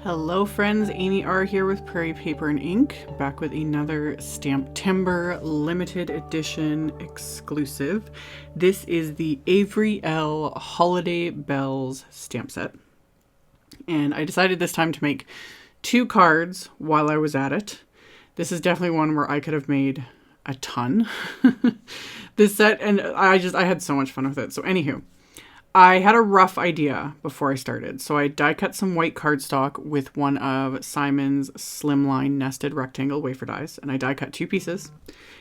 Hello friends, AmyR here with Prairie Paper and Ink, back with another STAMPtember limited edition exclusive. This is the Avery Elle Holiday Bells stamp set. And I decided this time to make 2 cards while I was at it. This is definitely one where I could have made a ton. This set, and I had so much fun with it. So anywho, I had a rough idea before I started. So I die cut some white cardstock with one of Simon's Slimline nested rectangle wafer dies. And I die cut 2 pieces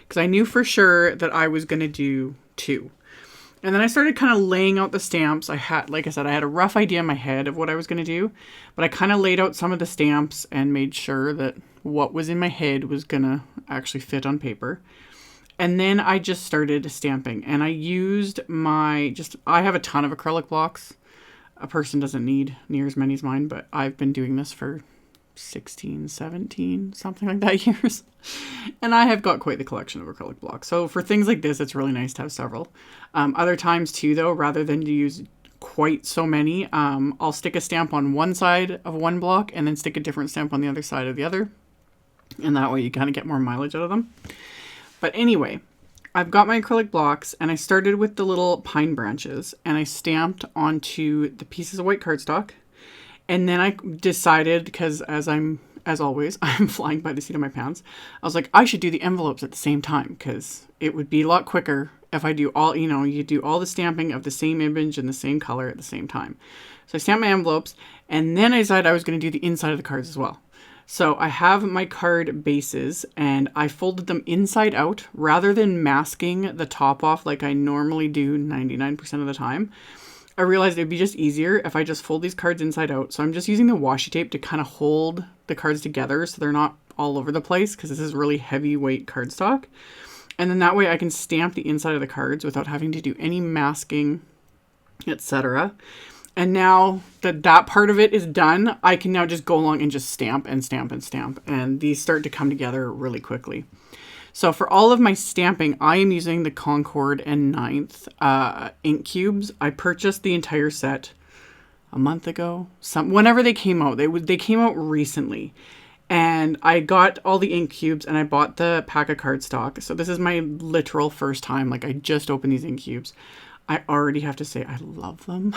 because I knew for sure that I was going to do 2. And then I started kind of laying out the stamps. I had, like I said, I had a rough idea in my head of what I was going to do, but I kind of laid out some of the stamps and made sure that what was in my head was going to actually fit on paper. And then I just started stamping, and I used I have a ton of acrylic blocks. A person doesn't need near as many as mine, but I've been doing this for 16, 17, something like that years. And I have got quite the collection of acrylic blocks. So for things like this, it's really nice to have several. Other times too, though, rather than to use quite so many, I'll stick a stamp on one side of one block and then stick a different stamp on the other side of the other. And that way you kind of get more mileage out of them. But anyway, I've got my acrylic blocks, and I started with the little pine branches, and I stamped onto the pieces of white cardstock. And then I decided, because as always, I'm flying by the seat of my pants, I was like, I should do the envelopes at the same time, because it would be a lot quicker if I do all, you do all the stamping of the same image and the same color at the same time. So I stamped my envelopes, and then I decided I was going to do the inside of the cards as well. So I have my card bases, and I folded them inside out rather than masking the top off like I normally do 99% of the time. I realized it would be just easier if I just fold these cards inside out. So I'm just using the washi tape to kind of hold the cards together so they're not all over the place, because this is really heavyweight cardstock. And then that way I can stamp the inside of the cards without having to do any masking, etc. And now that part of it is done, I can now just go along and just stamp and stamp and stamp. And these start to come together really quickly. So for all of my stamping, I am using the Concord and 9th ink cubes. I purchased the entire set a month ago. Whenever they came out. They came out recently. And I got all the ink cubes, and I bought the pack of cardstock. So this is my literal first time. Like, I just opened these ink cubes. I already have to say I love them.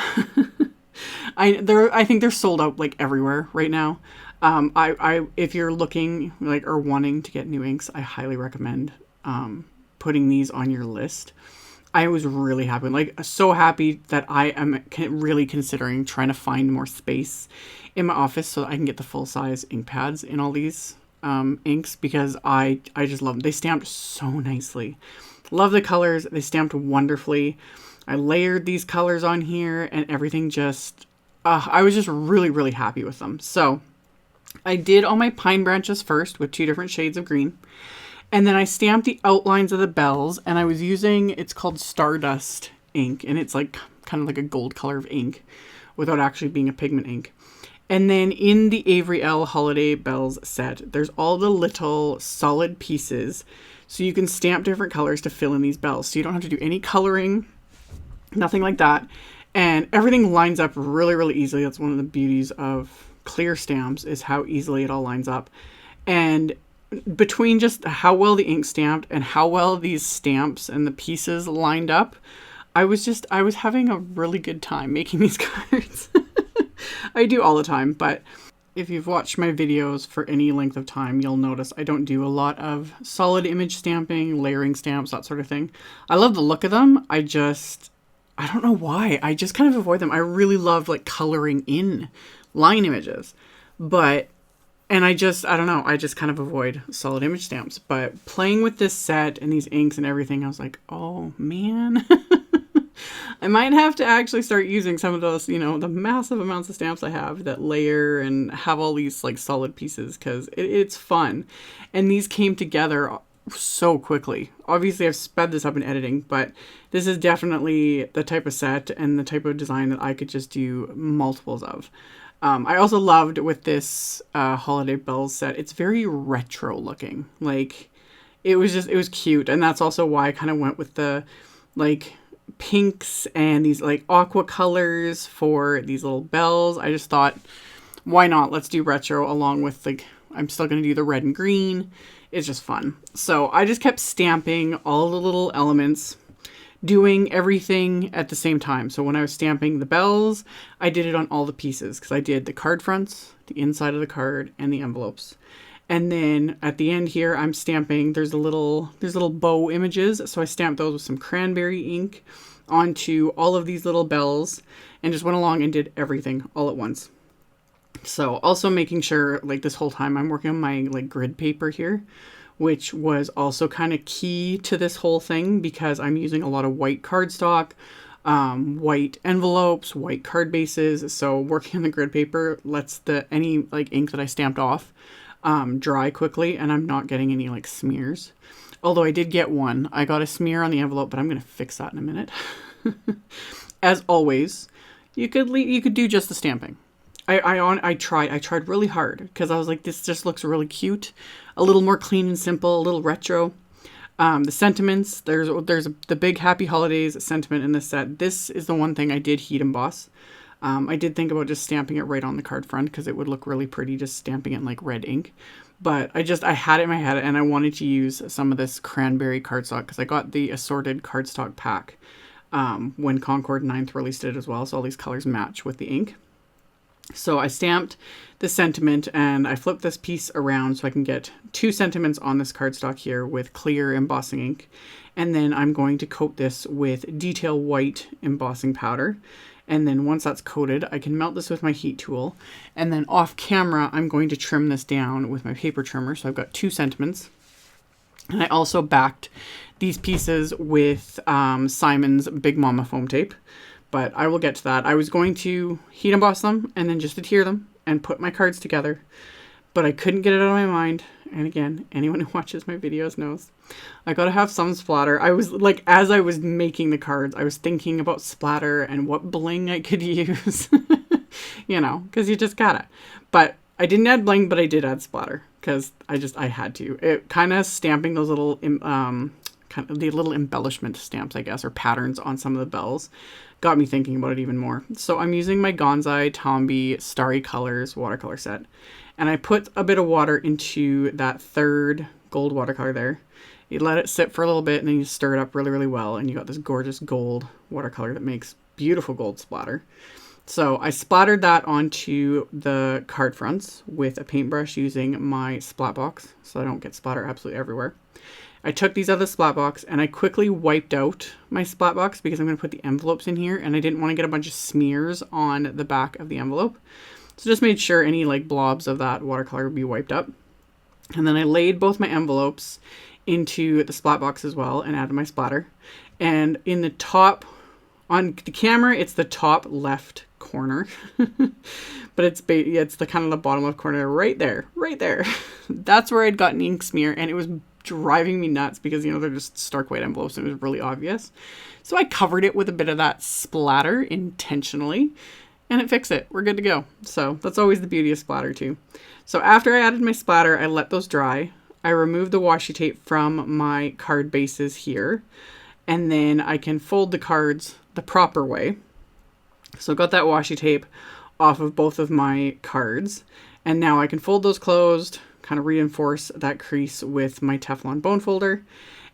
I think they're sold out like everywhere right now. If you're looking like or wanting to get new inks, I highly recommend putting these on your list. I was really happy, so happy that I am really considering trying to find more space in my office so that I can get the full size ink pads in all these inks, because I just love them. They stamped so nicely. Love the colors. They stamped wonderfully. I layered these colors on here, and everything just, I was just really, really happy with them. So I did all my pine branches first with 2 different shades of green. And then I stamped the outlines of the bells, and I was using, it's called Stardust ink, and it's like kind of like a gold color of ink without actually being a pigment ink. And then in the Avery Elle Holiday Bells set, there's all the little solid pieces. So you can stamp different colors to fill in these bells. So you don't have to do any coloring, nothing like that. And everything lines up really, really easily. That's one of the beauties of clear stamps, is how easily it all lines up. And between just how well the ink stamped and how well these stamps and the pieces lined up, I was having a really good time making these cards. I do all the time, but if you've watched my videos for any length of time, you'll notice I don't do a lot of solid image stamping, layering stamps, that sort of thing. I love the look of them. I don't know why. I just kind of avoid them. I really love like coloring in line images, and I don't know. I just kind of avoid solid image stamps. But playing with this set and these inks and everything, I was like, oh man, I might have to actually start using some of those, the massive amounts of stamps I have that layer and have all these like solid pieces, because it's fun. And these came together so quickly. Obviously I've sped this up in editing, but this is definitely the type of set and the type of design that I could just do multiples of. I also loved with this Holiday Bells set, it's very retro looking. Like, it was cute. And that's also why I kind of went with the like pinks and these like aqua colors for these little bells. I just thought, why not? Let's do retro along with, like, I'm still going to do the red and green. It's just fun. So I just kept stamping all the little elements, doing everything at the same time. So when I was stamping the bells, I did it on all the pieces because I did the card fronts, the inside of the card, and the envelopes. And then at the end here, I'm stamping, there's little bow images. So I stamped those with some cranberry ink onto all of these little bells and just went along and did everything all at once. So also making sure, like, this whole time I'm working on my, like, grid paper here, which was also kind of key to this whole thing because I'm using a lot of white cardstock, white envelopes, white card bases. So working on the grid paper lets any like ink that I stamped off dry quickly, and I'm not getting any like smears. Although I did get one. I got a smear on the envelope, but I'm going to fix that in a minute. As always, you could do just the stamping. I tried really hard because I was like, this just looks really cute, a little more clean and simple, a little retro. The sentiments, there's the big happy holidays sentiment in this set. This is the one thing I did heat emboss. I did think about just stamping it right on the card front because it would look really pretty just stamping it in like red ink. But I had it in my head and I wanted to use some of this cranberry cardstock because I got the assorted cardstock pack when Concord 9th released it as well. So all these colors match with the ink. So I stamped the sentiment and I flipped this piece around so I can get 2 sentiments on this cardstock here with clear embossing ink. And then I'm going to coat this with detail white embossing powder. And then once that's coated, I can melt this with my heat tool. And then off camera, I'm going to trim this down with my paper trimmer. So I've got 2 sentiments. And I also backed these pieces with Simon's Big Mama foam tape. But I will get to that. I was going to heat emboss them and then just adhere them and put my cards together. But I couldn't get it out of my mind. And again, anyone who watches my videos knows I gotta have some splatter. I was like, as I was making the cards, I was thinking about splatter and what bling I could use. You know, because you just gotta. But I didn't add bling, but I did add splatter because I had to. It kind of stamping those little kind of the little embellishment stamps, I guess, or patterns on some of the bells got me thinking about it even more. So I'm using my Gansai Tambi Starry Colors watercolor set. And I put a bit of water into that 3rd gold watercolor there. You let it sit for a little bit and then you stir it up really, really well. And you got this gorgeous gold watercolor that makes beautiful gold splatter. So I splattered that onto the card fronts with a paintbrush using my SPLATBOX so I don't get splatter absolutely everywhere. I took these out of the SPLATBOX and I quickly wiped out my SPLATBOX because I'm going to put the envelopes in here and I didn't want to get a bunch of smears on the back of the envelope. So just made sure any like blobs of that watercolor would be wiped up. And then I laid both my envelopes into the SPLATBOX as well and added my splatter. And in the top, on the camera, it's the top left corner. But it's the kind of the bottom left corner right there. That's where I'd gotten ink smear and it was driving me nuts because, you know, they're just stark white envelopes and it was really obvious. So I covered it with a bit of that splatter intentionally and it fixed it. We're good to go. So that's always the beauty of splatter too. So after I added my splatter, I let those dry. I removed the washi tape from my card bases here and then I can fold the cards the proper way. So I got that washi tape off of both of my cards and now I can fold those closed, kind of reinforce that crease with my Teflon bone folder.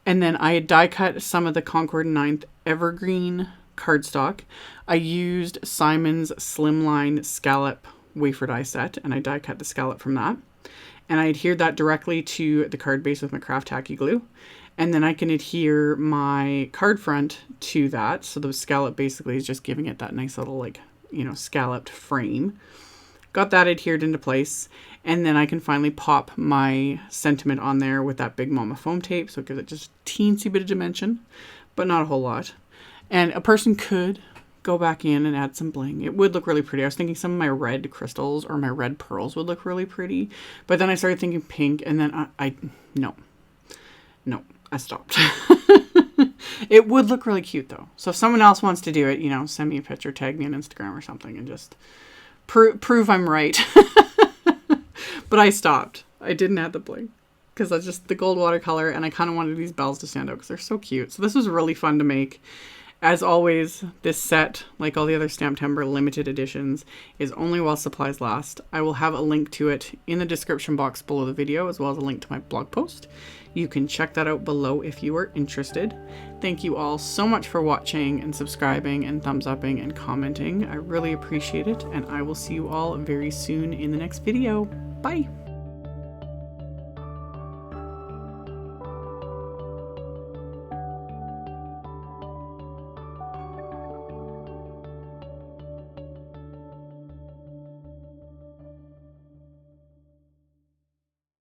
And then I die cut some of the Concord 9th Evergreen cardstock. I used Simon's Slimline Scallop wafer die set and I die cut the scallop from that. And I adhered that directly to the card base with my craft tacky glue. And then I can adhere my card front to that. So the scallop basically is just giving it that nice little, like, you know, scalloped frame. Got that adhered into place. And then I can finally pop my sentiment on there with that Big Mama foam tape. So it gives it just a teensy bit of dimension, but not a whole lot. And a person could go back in and add some bling. It would look really pretty. I was thinking some of my red crystals or my red pearls would look really pretty. But then I started thinking pink and then no, I stopped. It would look really cute though. So if someone else wants to do it, you know, send me a picture, tag me on Instagram or something and just prove I'm right. But I stopped. I didn't add the bling because that's just the gold watercolor and I kind of wanted these bells to stand out because they're so cute. So this was really fun to make. As always, this set, like all the other STAMPtember limited editions, is only while supplies last. I will have a link to it in the description box below the video, as well as a link to my blog post. You can check that out below if you are interested. Thank you all so much for watching and subscribing and thumbs upping and commenting. I really appreciate it, and I will see you all very soon in the next video. Bye!